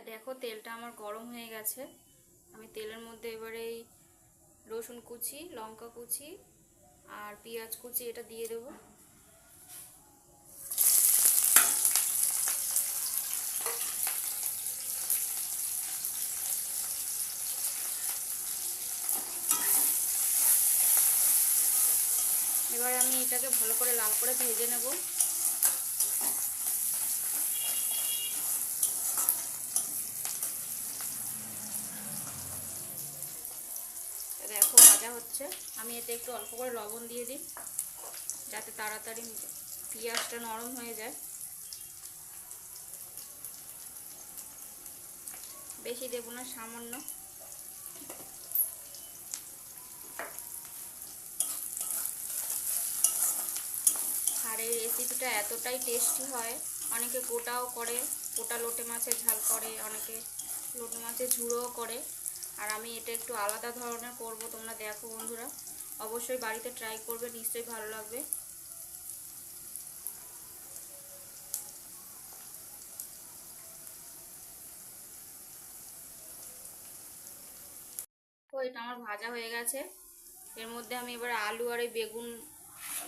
দেখো তেলটা আমার গরম হয়ে গেছে। আমি তেলের মধ্যে এবারে এই রসুন কুচি, লঙ্কা কুচি আর পেঁয়াজ কুচি এটা দিয়ে দেব। এবার আমি এটাকে ভালো করে লাল করে ভেজে নেব। দেখো ভাজা হচ্ছে। আমি এতে একটু অল্প করে লবণ দিয়ে দিই যাতে তাড়াতাড়ি পেঁয়াজটা নরম হয়ে যায়। বেশি দেব না, সামান্য। আর এই রেসিপিটা এতটাই টেস্টি হয়, অনেকে গোটাও করে, গোটা লোটে মাছের ঝাল করে, অনেকে লোটে মাছের ঝুড়োও করে। আর আমি এটা একটু আলাদা ধরনের করব। তোমরা দেখো বন্ধুরা, অবশ্যই বাড়িতে ট্রাই করবে, নিশ্চয়ই ভালো লাগবে। তো এটা আমার ভাজা হয়ে গেছে। এর মধ্যে আমি এবার আলু আর এই বেগুন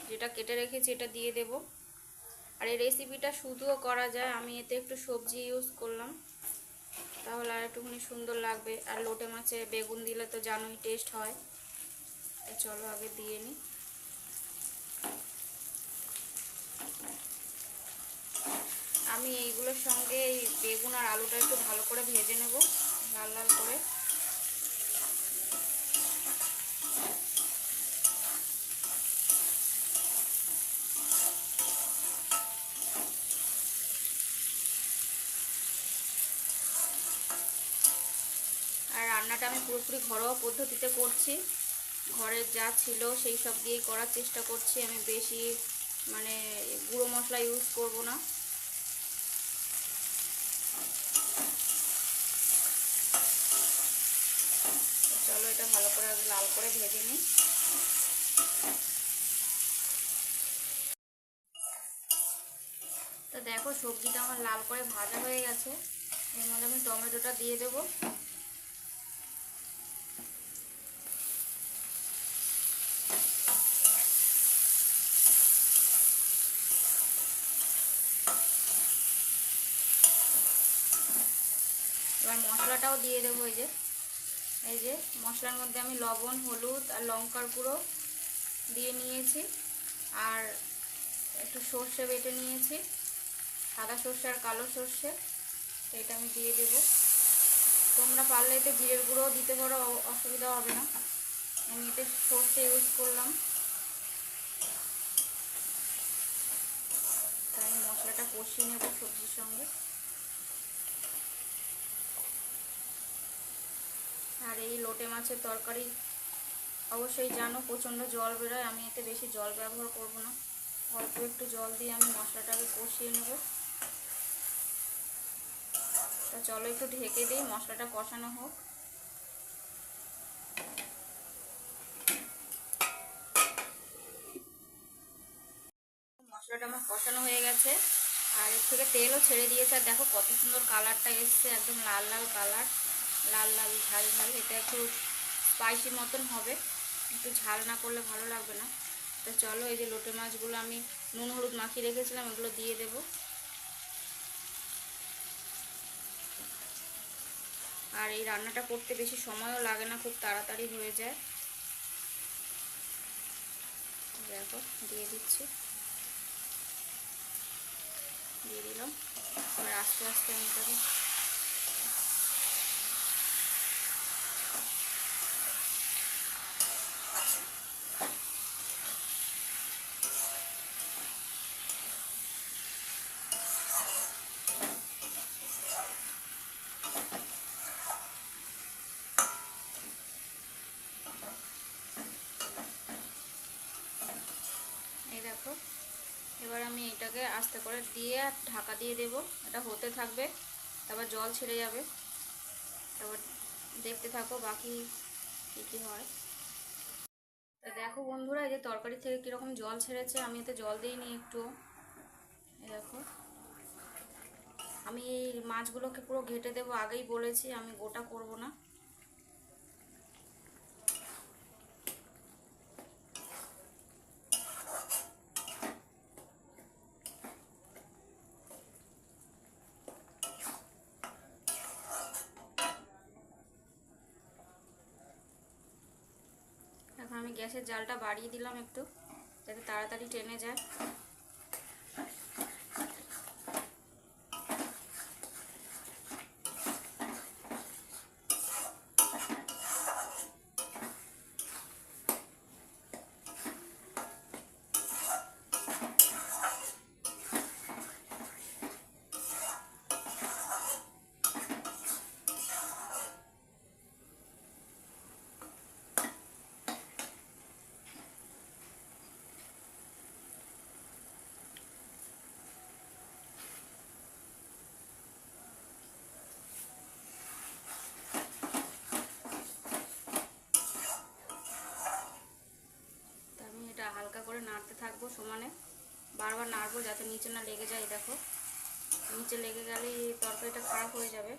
যেটা কেটে রেখেছি এটা দিয়ে দেব। আর এই রেসিপিটা শুধুও করা যায়, আমি এতে একটু সবজি ইউজ করলাম, তাহলে আর একটুখানি সুন্দর লাগবে। আর লোটে মাছে বেগুন দিলে তো জানোই টেস্ট হয়। চলো আগে দিয়ে নিই। আমি এইগুলোর সঙ্গে এই বেগুন আর আলুটা একটু ভালো করে ভেজে নেব, লাল লাল করে। আর রান্নাটা আমি পুরোপুরি ঘরোয়া পদ্ধতিতে করছি, ঘরের যা ছিল সেই সব দিয়েই করার চেষ্টা করছি। আমি বেশি মানে গুঁড়ো মশলা ইউজ করব না। চলো এটা ভালো করে লাল করে ভেজে নিই। তো দেখো সবজিটা আমার লাল করে ভাজা হয়ে গেছে। এর মধ্যে আমি টমেটোটা দিয়ে দেবো। এবার মশলাটাও দিয়ে দেবো। এই যে মশলার মধ্যে আমি লবণ, হলুদ আর লঙ্কার গুঁড়ো দিয়ে নিয়েছি, আর একটু সর্ষে বেটে নিয়েছি, সাদা সর্ষে আর কালো সর্ষে, এটা আমি দিয়ে দেবো। তোমরা পারলে এতে জিরের গুঁড়োও দিতে পারো, অসুবিধা হবে না। আমি এতে সর্ষে ইউজ করলাম, তাই আমি মশলাটা কষিয়ে নেব সবজির সঙ্গে। আর এই লোটে মাছের তরকারি অবশ্যই জানো প্রচণ্ড জল বেরোয়, আমি এতে বেশি জল ব্যবহার করব না, অল্প একটু জল দিয়ে আমি মশলাটাকে কষিয়ে নেব। তা চলো একটু ঢেকে দিই, মশলাটা কষানো হোক। মশলাটা আমার কষানো হয়ে গেছে, আর এর থেকে তেলও ছেড়ে দিয়েছে। আর দেখো কত সুন্দর কালারটা এসছে, একদম লাল লাল কালার, লাল লাল ঝাল ঝাল। এটা একটু স্পাইসি মতন হবে, একটু ঝাল না করলে ভালো লাগবে না। তো চলো এই যে লোটে মাছগুলো আমি নুন হলুদ মাখিয়ে রেখেছিলাম এগুলো দিয়ে দেব। আর এই রান্নাটা করতে বেশি সময়ও লাগে না, খুব তাড়াতাড়ি হয়ে যায়। দেখো দিয়ে দিচ্ছি, দিয়ে দিলাম। এবার আস্তে আস্তে আমি এটাকে এই দেখো। এবার আমি এটাকে আস্তে করে দিয়ে ঢাকা দিয়ে দেব, এটা হতে থাকবে, তারপর জল ছেড়ে যাবে। তারপর দেখতে থাকো বাকি কী হয়। তা দেখো বন্ধুরা, এই যে তরকারি থেকে কীরকম জল ছেড়েছে, আমি এতে জল দিইনি একটু। দেখো আমি এই মাছগুলোকে পুরো ঘেটে দেবো, আগেই বলেছি আমি গোটা করব না। এখন আমি গ্যাসের জালটা বাড়িয়ে দিলাম একটু, যাতে তাড়াতাড়ি টেনে যায়। হালকা করে নাড়তে থাকবো সমানে, বারবার নাড়বো যাতে নিচে না লেগে যায়। দেখো নিচে লেগে গেলে তরকারিটা খারাপ হয়ে যাবে।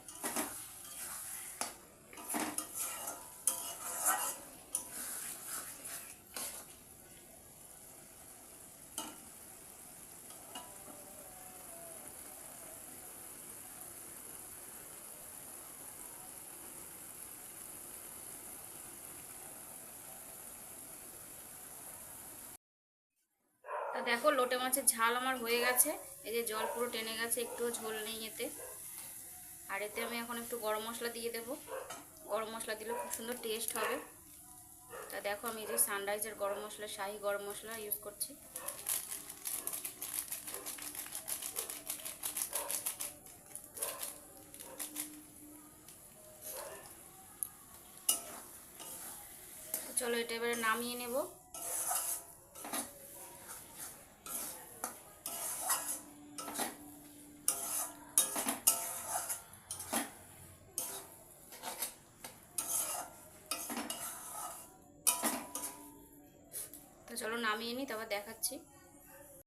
তা দেখো লোটে মাছের ঝাল আমার হয়ে গেছে, এই যে জল পুরো টেনে গেছে, একটুও ঝোল নেই এতে। আর এতে আমি এখন একটু গরম মশলা দিয়ে দেবো, গরম মশলা দিলে খুব সুন্দর টেস্ট হবে। তা দেখো আমি এই যে সানরাইজের গরম মশলা, শাহি গরম মশলা ইউজ করছি। চলো এটা এবারে নামিয়ে নেব। তো চলো নামিয়ে নিই, তারপর দেখাচ্ছি।